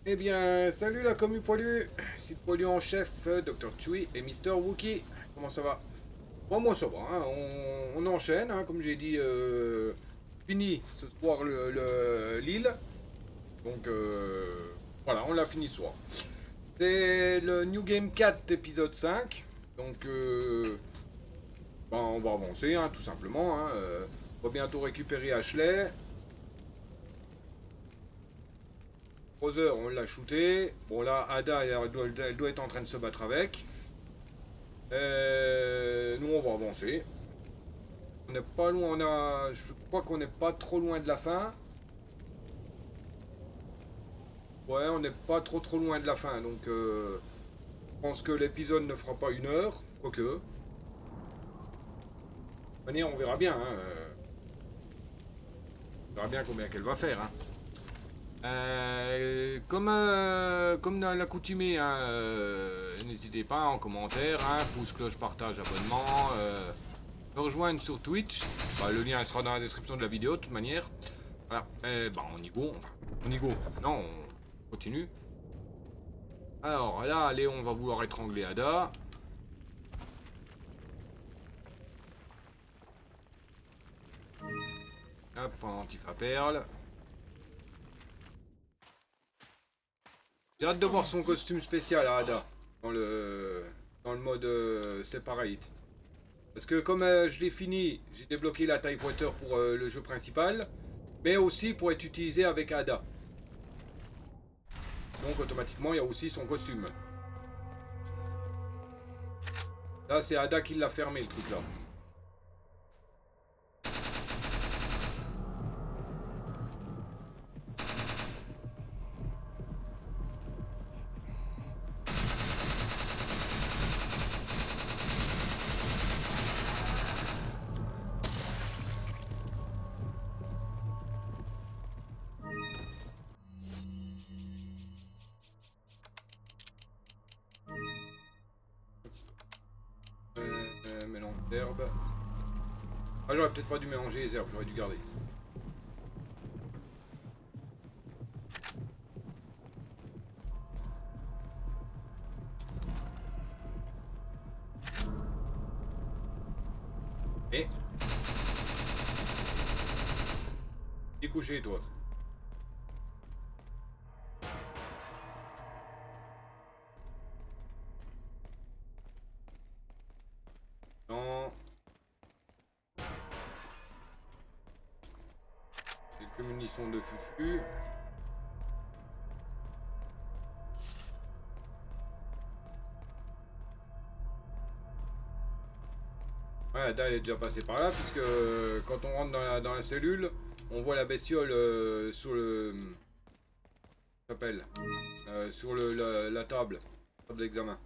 Eh bien, salut la commu poilu, c'est le poilu en chef, Dr. Chui et Mister Wookie. Comment ça va? Bon, moi ça va, hein, on enchaîne, hein, comme j'ai dit, fini ce soir l'île. Donc voilà, on l'a fini ce soir. C'est le New Game 4 épisode 5. Donc ben, on va avancer, hein, tout simplement. Hein, on va bientôt récupérer Ashley. Brother, on l'a shooté. Bon là, Ada, elle doit être en train de se battre avec. Nous, on va avancer. On n'est pas loin, je crois qu'on n'est pas trop loin de la fin. Ouais, on n'est pas trop loin de la fin, donc je pense que l'épisode ne fera pas 1 heure, quoique. De toute manière, on verra bien, hein, on verra bien combien qu'elle va faire. Hein. Comme à l'accoutumée, hein, n'hésitez pas en commentaire, hein, pouce, cloche, partage, abonnement. Me rejoindre sur Twitch. Bah, le lien sera dans la description de la vidéo, de toute manière. Voilà, bah, on y go. Enfin, on y go. Non, on continue. Alors là, Léon va vouloir étrangler Ada. Hop, pendentif à perle. J'ai hâte de voir son costume spécial à Ada. Dans le mode Separate. Parce que comme je l'ai fini, j'ai débloqué la Typewater pour le jeu principal. Mais aussi pour être utilisé avec Ada. Donc automatiquement, il y a aussi son costume. Là, c'est Ada qui l'a fermé, le truc là. Mélange d'herbes. Ah, j'aurais peut-être pas dû mélanger les herbes, j'aurais dû garder. Et t'es couché, toi. Non. Quelques munitions de fufu. Ouais, Ada, elle est déjà passée par là, puisque quand on rentre dans la cellule, on voit la bestiole sur le. S'appelle sur la table d'examen.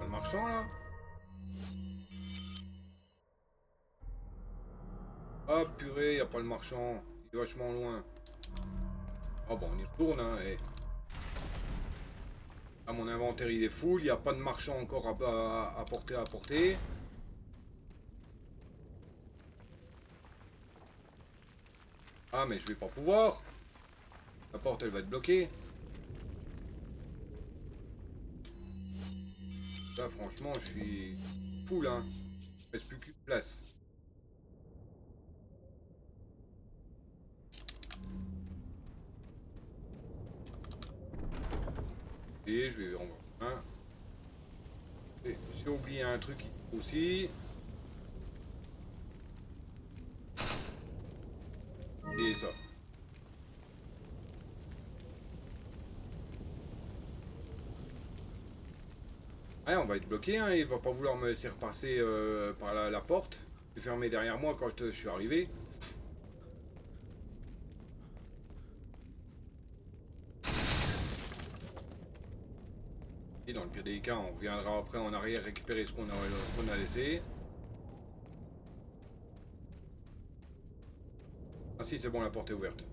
Le marchand là. Ah purée, y a pas le marchand. Il est vachement loin. Ah bon, on y retourne, hein. Et... Ah, mon inventaire il est full, y a pas de marchand encore à porter. Ah, mais je vais pas pouvoir. La porte elle va être bloquée. Là, franchement, je suis full, hein. Il reste plus qu'une place. Et je vais en voir un. J'ai oublié un truc ici aussi. Et ça. Ouais, on va être bloqué, hein. Il va pas vouloir me laisser repasser par la porte. C'est fermé derrière moi quand je suis arrivé. Et dans le pire des cas, on reviendra après en arrière récupérer ce qu'on a laissé. Ah si, c'est bon, la porte est ouverte.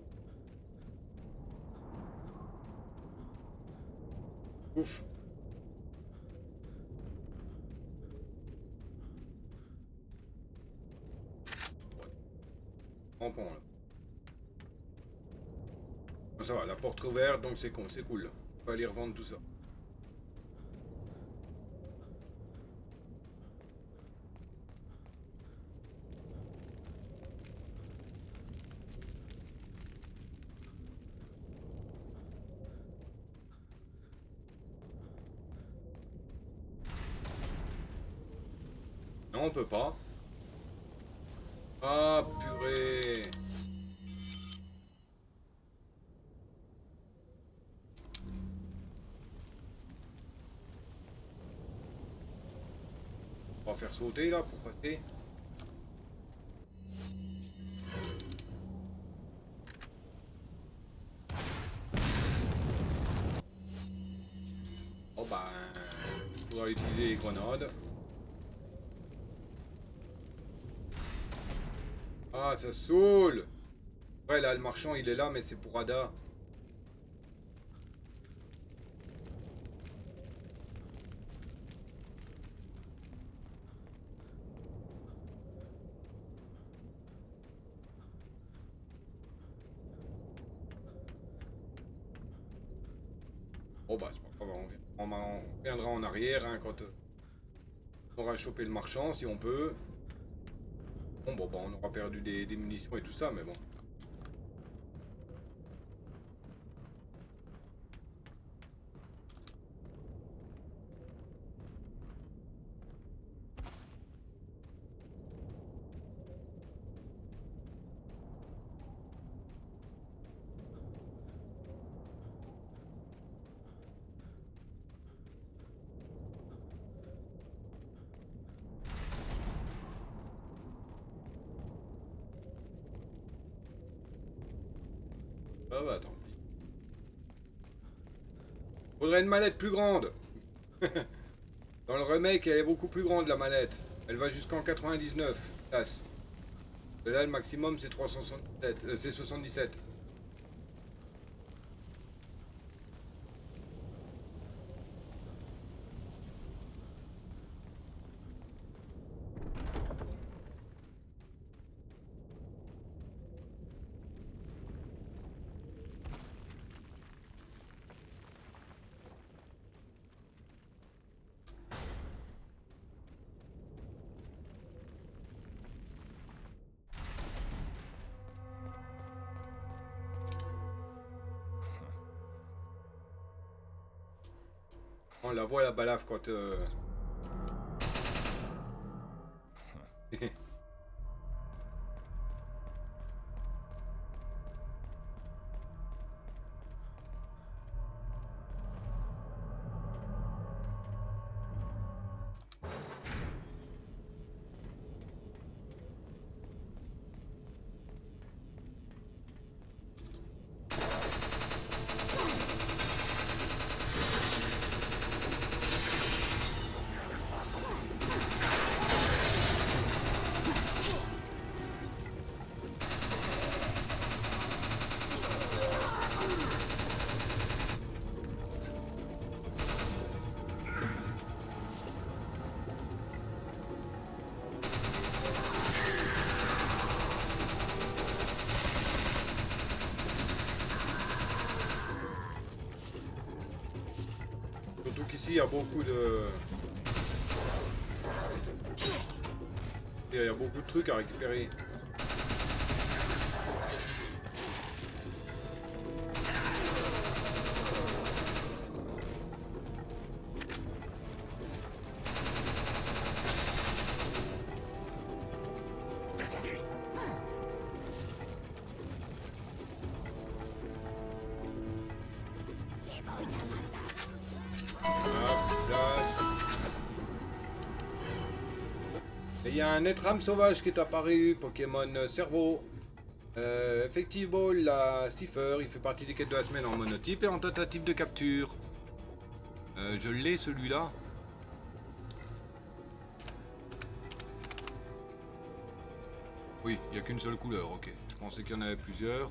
Ouf. rampant là. Bon, ça va, la porte ouverte, donc c'est con, c'est cool. On peut aller revendre tout ça. Non, on peut pas. Ah, purée. On va faire sauter là pour passer. Oh ben, faudra utiliser les grenades. Ah, ça saoule. Ouais, là, le marchand, il est là, mais c'est pour Ada. Oh bah, c'est pas grave, on reviendra en arrière hein, quand on aura chopé le marchand, si on peut. Bon, bah, on aura perdu des munitions et tout ça, mais bon. Ah bah, tant pis. Faudrait une mallette plus grande. Dans le remake, elle est beaucoup plus grande, la mallette. Elle va jusqu'en 99 places. Et là, le maximum, c'est 377. C'est 77. On la voit, la balafre, quand... Surtout qu'ici, il y a beaucoup de... Il y a beaucoup de trucs à récupérer. Hop, là. Et il y a un Netram sauvage qui est apparu, Pokémon Cerveau. Effectivement, la Cipher, il fait partie des quêtes de la semaine en monotype et en tentative de capture. Je l'ai celui-là. Oui, il n'y a qu'une seule couleur, ok. Je pensais qu'il y en avait plusieurs.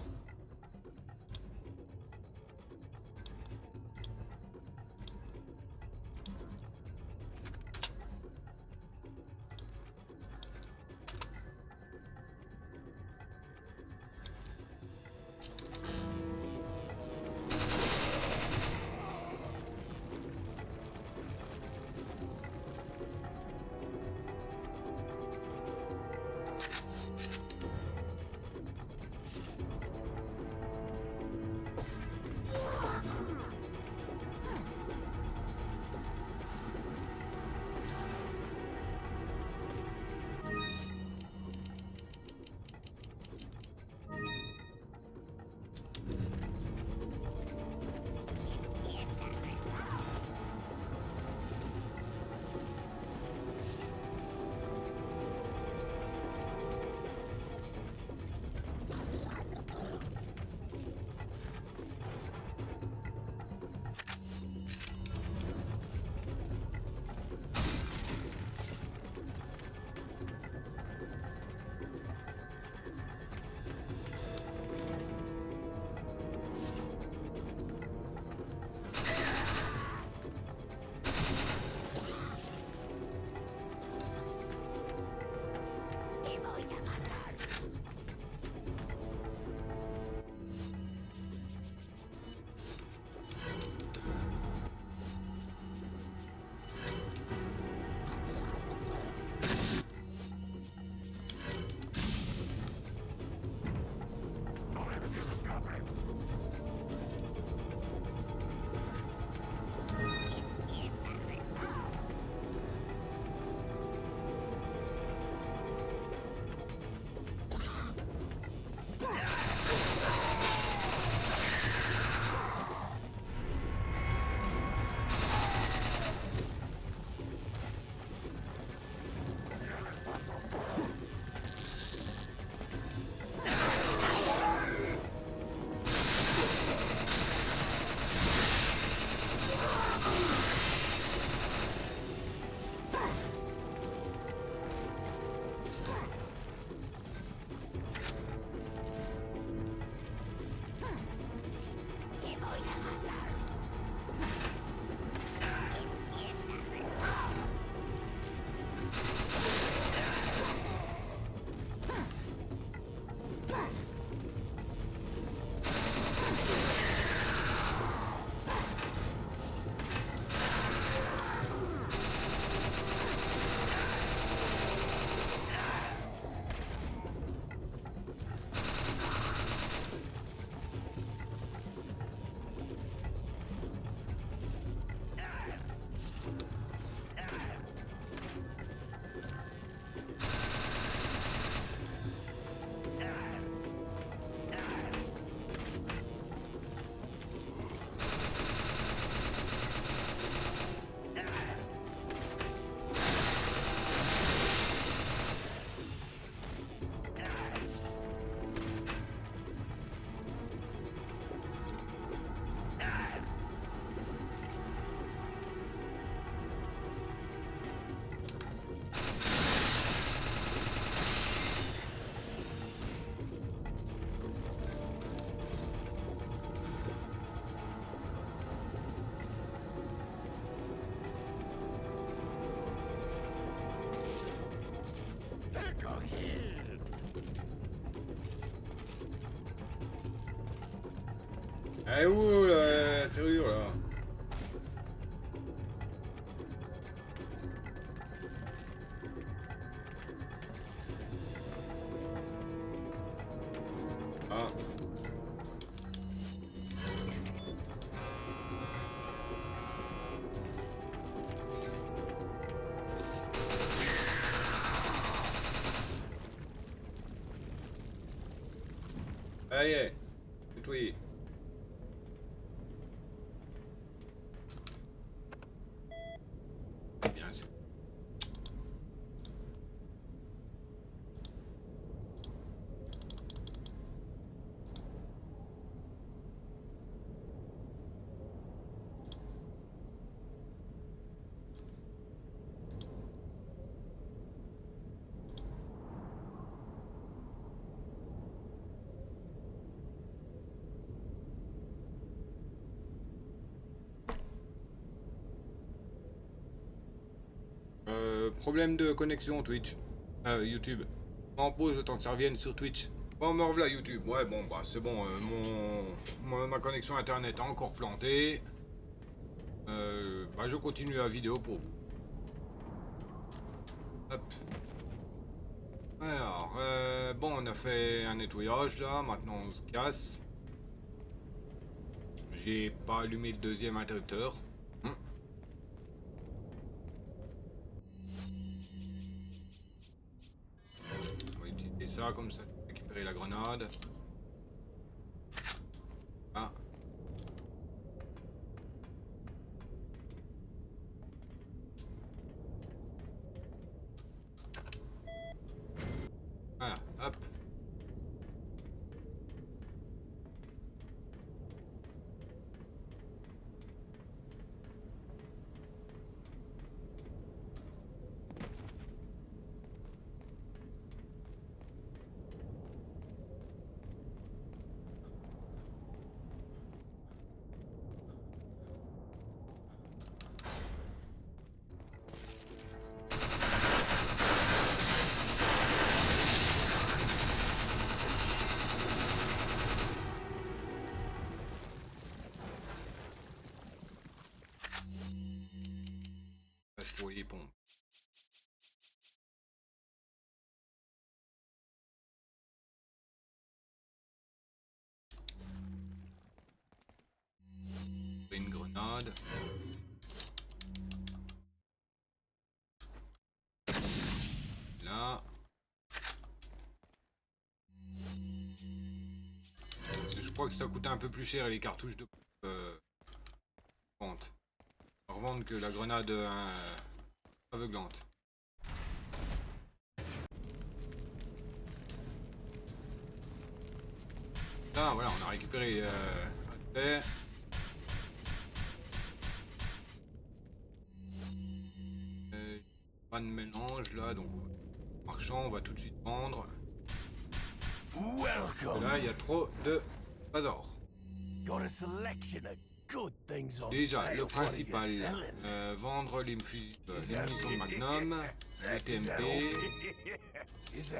Eh où la serrure là? Ah. Ça y est, nettoyé. Bien sûr. Problème de connexion Twitch. YouTube. En pause le temps que ça revienne sur Twitch. Bon, me revoilà YouTube. Ouais, bon, bah c'est bon. Ma connexion internet a encore planté. Bah, je continue la vidéo pour vous. Hop. Alors, bon, on a fait un nettoyage là. Maintenant, on se casse. J'ai pas allumé le deuxième interrupteur. On va utiliser ça comme ça. Récupérer la grenade. Ah. Voilà, hop. Pour les pompes. Une grenade. Là. Je crois que ça coûtait un peu plus cher les cartouches de vente. Revendre que la grenade aveuglante. Là, voilà, on a récupéré un fait. Pas de mélange là, donc marchand, on va tout de suite vendre. Et là, il y a trop de bazar. Déjà, le principal, vendre les munitions de Magnum, les TMP,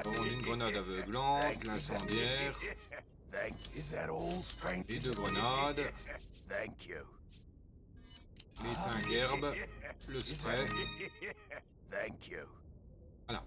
vendre une grenade aveuglante, l'incendiaire, les 2 grenades, les 5 herbes, le spray. Voilà.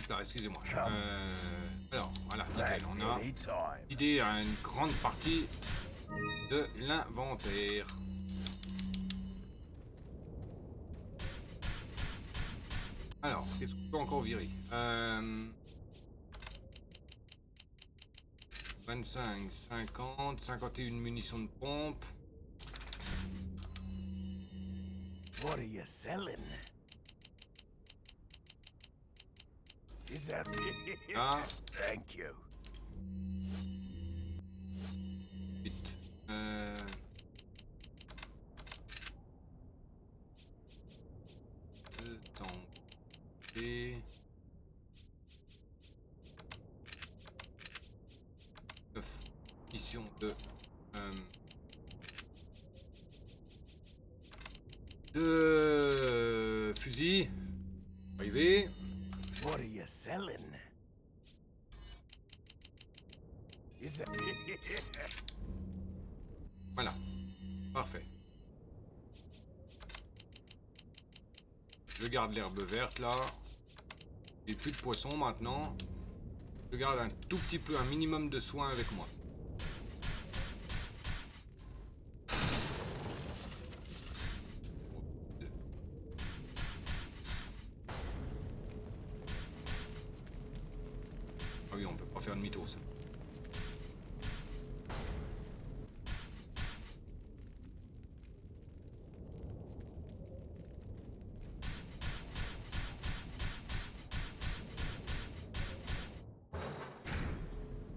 Là, excusez-moi. Alors, voilà, nickel, on a idée à une grande partie de l'inventaire. Alors, qu'est-ce qu'on peut encore virer 25, 50, 51 munitions de pompe. What are you selling? Is that Ah, Thank you. vite. Tenter. 9. Mission de fusil. Arrivé. What are you selling? Is that Voilà. Parfait. Je garde l'herbe verte là. J'ai plus de poissons maintenant. Je garde un tout petit peu, un minimum de soins avec moi. Ah oui, on peut pas faire demi-tour ça.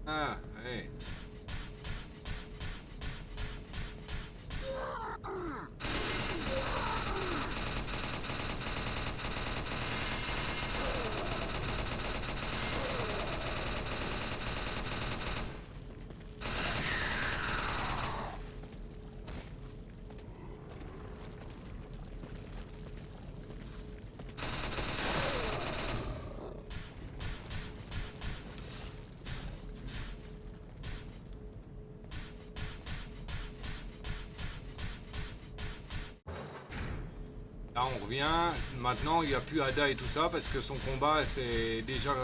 Ah, ouais. Là on revient, maintenant il n'y a plus Ada et tout ça parce que son combat c'est déjà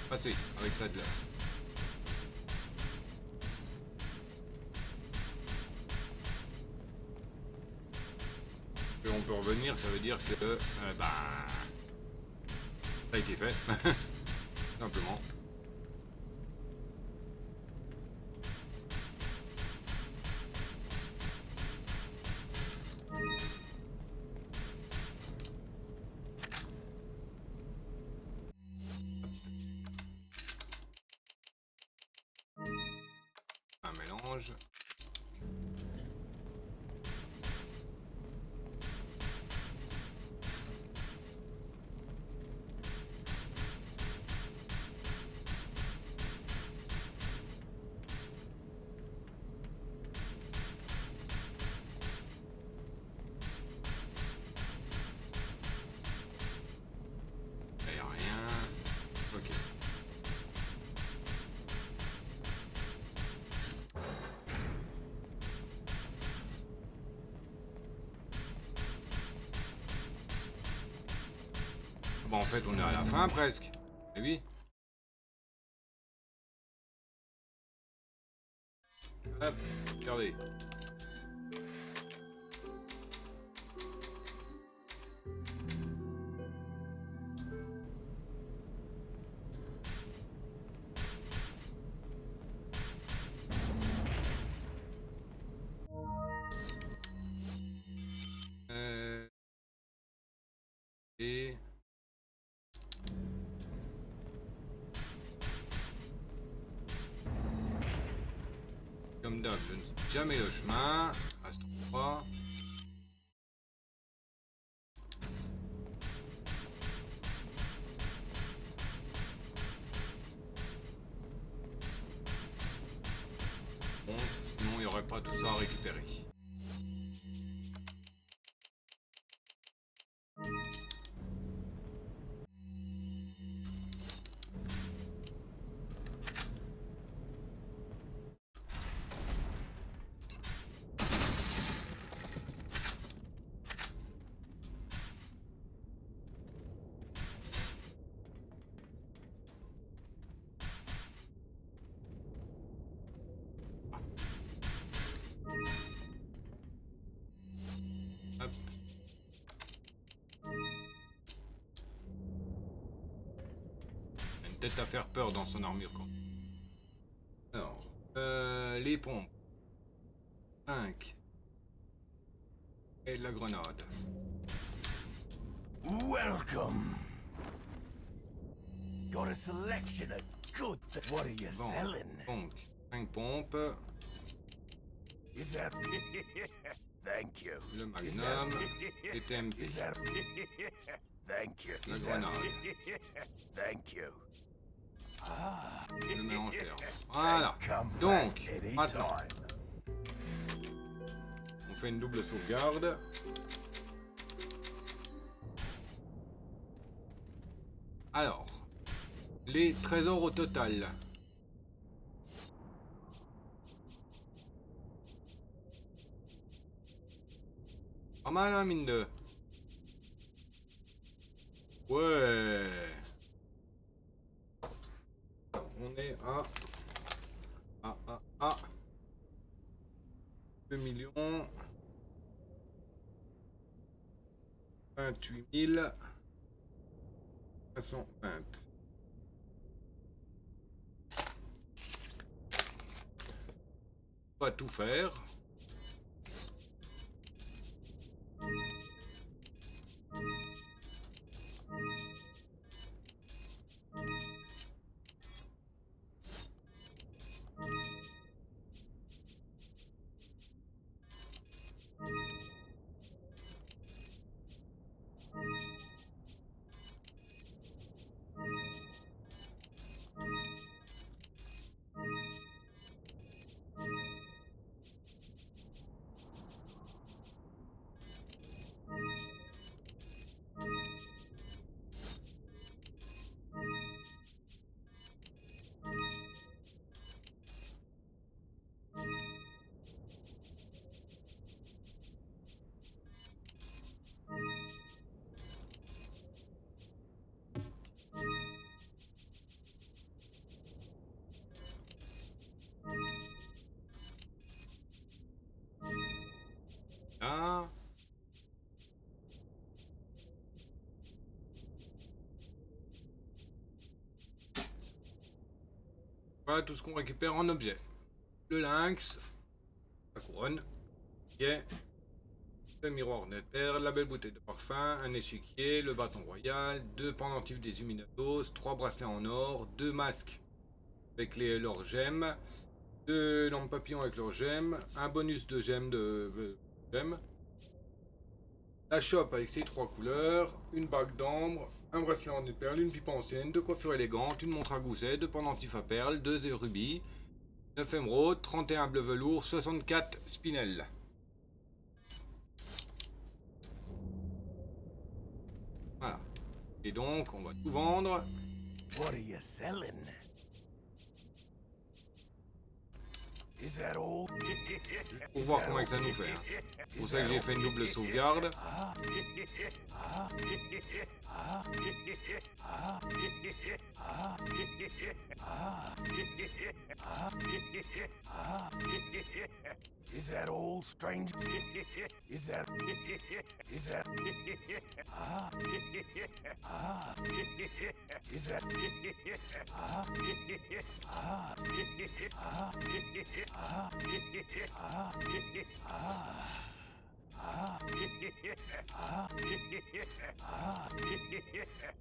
passé avec Sadler. Et on peut revenir, ça veut dire que bah, ça a été fait, simplement. Un mélange. Il n'y a rien. Ok. Bon, en fait on est à la fin presque. Et oui. Hop, regardez. Et comme d'hab, je ne sais jamais le chemin à cet endroit. Bon, sinon il n'y aurait pas tout ça à récupérer. Hop. Il a une tête à faire peur dans son armure quand même. Alors, les pompes. 5. Et la grenade. Welcome. Got a selection of good. What are you Bon, selling? donc 5 pompes, Is that? Thank you. le Is that? magnum, les TMP, Is that? Thank you. la Is that? grenade, Thank you. Ah. le mélange d'air. Voilà. Come Donc, back maintenant, anytime. on fait une double sauvegarde. Alors, les trésors au total. Pas mal, hein, mine de. Ouais. On est à 2 millions 28 520. On va tout faire. Là. Voilà tout ce qu'on récupère en objet. Le lynx, la couronne, le miroir de perles, la belle bouteille de parfum, un échiquier, le bâton royal, 2 pendentifs des Illuminatos, 3 bracelets en or, 2 masques avec leurs gemmes, 2 lampes papillons avec leurs gemmes, un bonus de gemmes gemmes, la chope avec ses 3 couleurs, une bague d'ambre, un bracelet en perles, une pipe ancienne, 2 coiffures élégantes, une montre à gousset, 2 pendentifs à perles, 2 rubis, 9 émeraudes, 31 bleu velours, 64 spinels. Voilà. Et donc, on va tout vendre. What are you selling? Is that all? Pour voir comment ça nous fait. Hein. C'est pour ça que j'ai fait une double sauvegarde. Ah. Ah. Ah. Ah. Ah. Ah. Ah. Ah. Is that all, strange? Is that? Is that? Ah. Ah. Is that? Ah. Ah.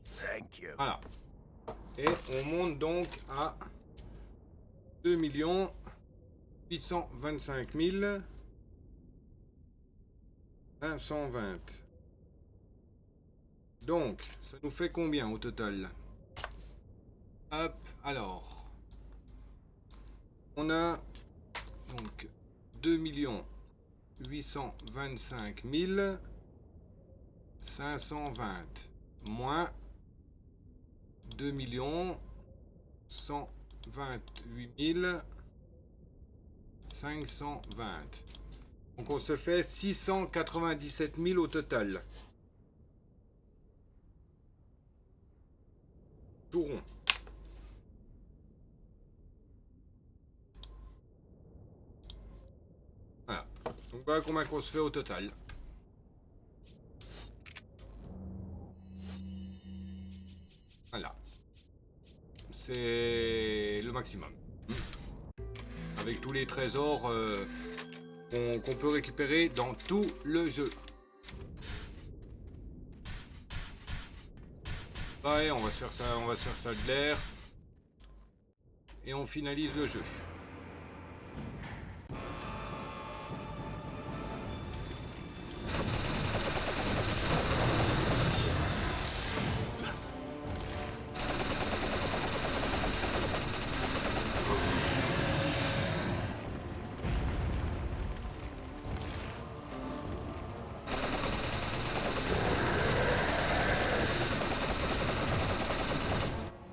Thank you. Voilà. Et on monte donc à 2 825 520. Donc, ça nous fait combien au total? Hop, alors. On a donc 2 825 520 moins 2 128 520. Donc on se fait 697 000 au total. Tout rond. Voilà. Donc voilà combien qu'on se fait au total. Voilà. C'est le maximum. Avec tous les trésors qu'on peut récupérer dans tout le jeu. Ouais, on va se faire ça, on va se faire ça de l'air. Et on finalise le jeu.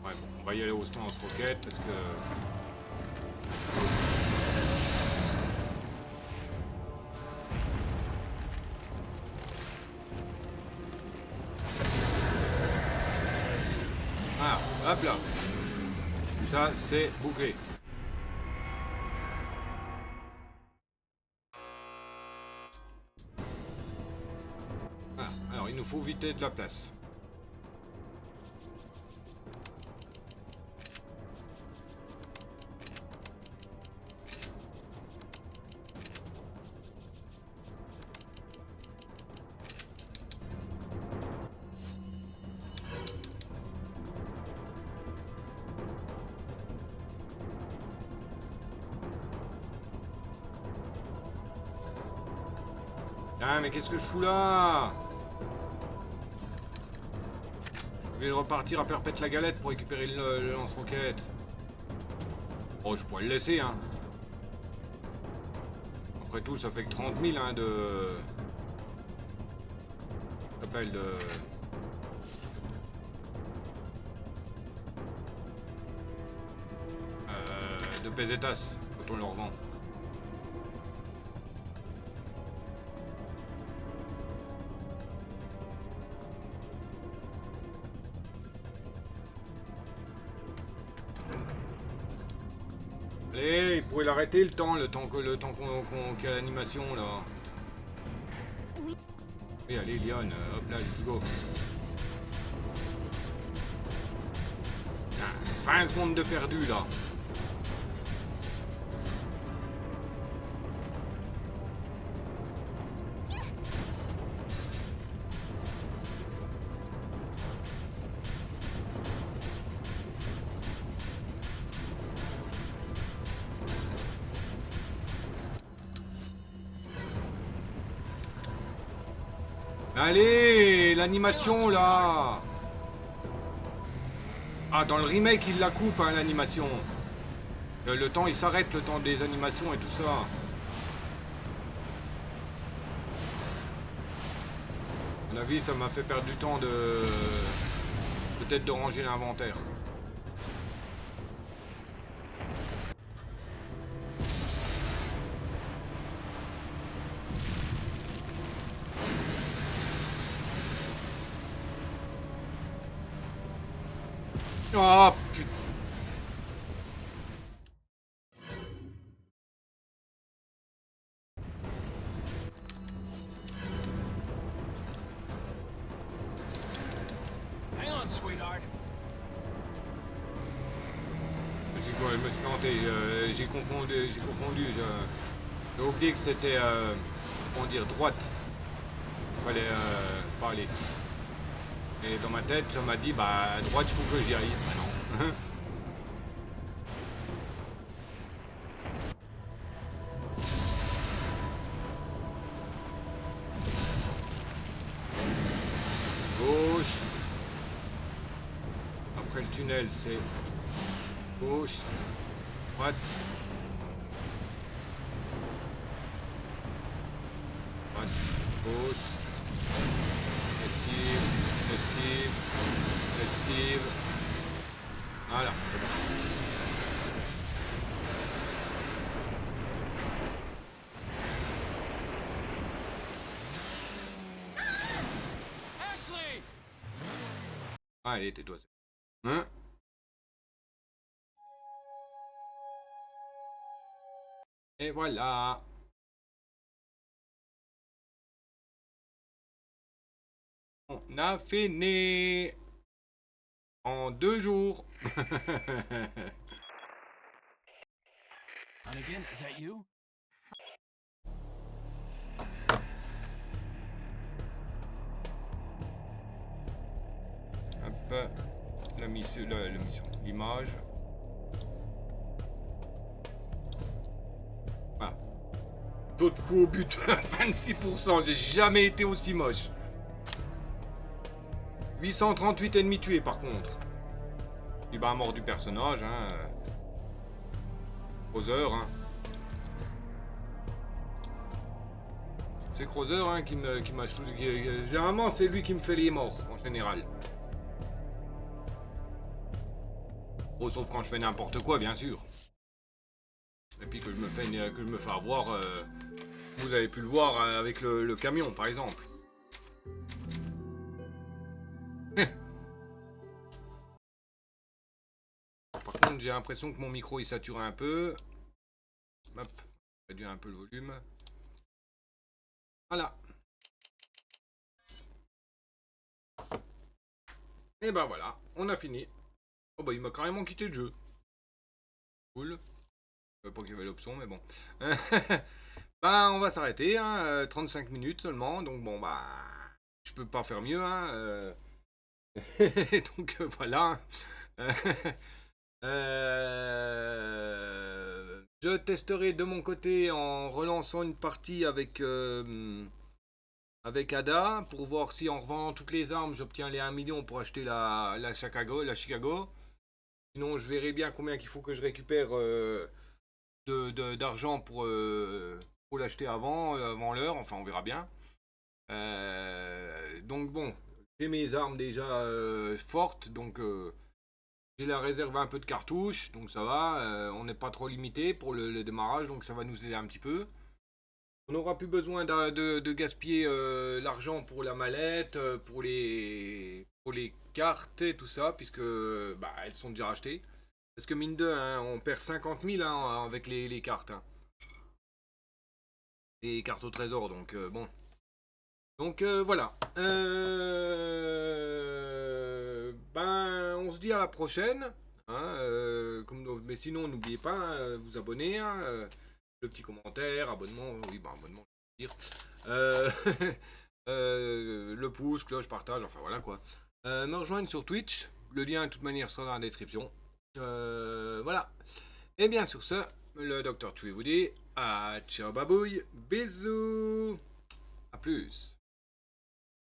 Ouais, bon, on va y aller au lance-roquette parce que... Ah, hop là. Tout ça, c'est bouclé. Ah, alors, il nous faut vider de la place. Ah, mais qu'est-ce que je fous là? Je vais repartir à perpète la galette pour récupérer le lance-roquette. Oh, je pourrais le laisser, hein. Après tout, ça fait que 30 000, hein, de... Ça s'appelle de pesetas, quand on le revend. Allez, il pourrait l'arrêter le temps qu'il y a l'animation là. Oui. Oui, allez, Lyon, hop là, let's go. Ah, 20 secondes de perdu là. Allez, l'animation là. Ah, dans le remake, il la coupe, hein, l'animation. Le temps, il s'arrête, le temps des animations et tout ça. À mon avis, ça m'a fait perdre du temps de... Peut-être de ranger l'inventaire. Oh, putain. Hang on, sweetheart. Je me suis planté, j'ai confondu, j'ai oublié que c'était, comment dire, droite. Il fallait parler. Et dans ma tête, ça m'a dit, bah, à droite, il faut que j'y aille. Bah non. Gauche. Après le tunnel, c'est gauche, droite. Droite, gauche. Esquive, esquive, esquive. Voilà, c'est bon. Ashley! Allez, tais-toi. Hein? Et voilà. On a fini. En 2 jours. Hunnigan, is that you? la mission, l'image. Voilà. D'autres coups au but, 26%, j'ai jamais été aussi moche. 838 ennemis tués par contre. Et ben mort du personnage, hein. Crowther, hein. C'est Crowther hein, qui m'a choisi. Généralement c'est lui qui me fait les morts en général. Bon, sauf quand je fais n'importe quoi bien sûr. Et puis que je me fais avoir. Vous avez pu le voir avec le camion par exemple. Par contre j'ai l'impression que mon micro il sature un peu. Hop, réduire un peu le volume. Voilà. Et ben voilà, on a fini. Oh bah il m'a carrément quitté le jeu. Cool. Pas qu'il y avait l'option mais bon. Bah on va s'arrêter, hein, 35 minutes seulement, donc bon bah je peux pas faire mieux, hein. Donc voilà. Je testerai de mon côté en relançant une partie avec Ada pour voir si en revendant toutes les armes j'obtiens les 1 million pour acheter la Chicago. Sinon je verrai bien combien qu'il faut que je récupère d'argent pour l'acheter avant l'heure, enfin on verra bien. Donc bon, j'ai mes armes déjà fortes, donc j'ai la réserve un peu de cartouches, donc ça va, on n'est pas trop limité pour le démarrage, donc ça va nous aider un petit peu. On n'aura plus besoin de gaspiller l'argent pour la mallette, pour les cartes et tout ça, puisque bah, elles sont déjà achetées. Parce que mine de, hein, on perd 50 000 hein, avec les cartes. Hein. Les cartes au trésor, donc bon. Donc voilà. Ben, on se dit à la prochaine. Hein, mais sinon, n'oubliez pas, vous abonner. Hein, le petit commentaire, abonnement. Oui, ben, abonnement, je veux dire. Le pouce, cloche, partage, enfin voilà quoi. Me rejoindre sur Twitch. Le lien, de toute manière, sera dans la description. Voilà. Et bien sur ce, le docteur Tui vous dit à ciao babouille, bisous, à plus.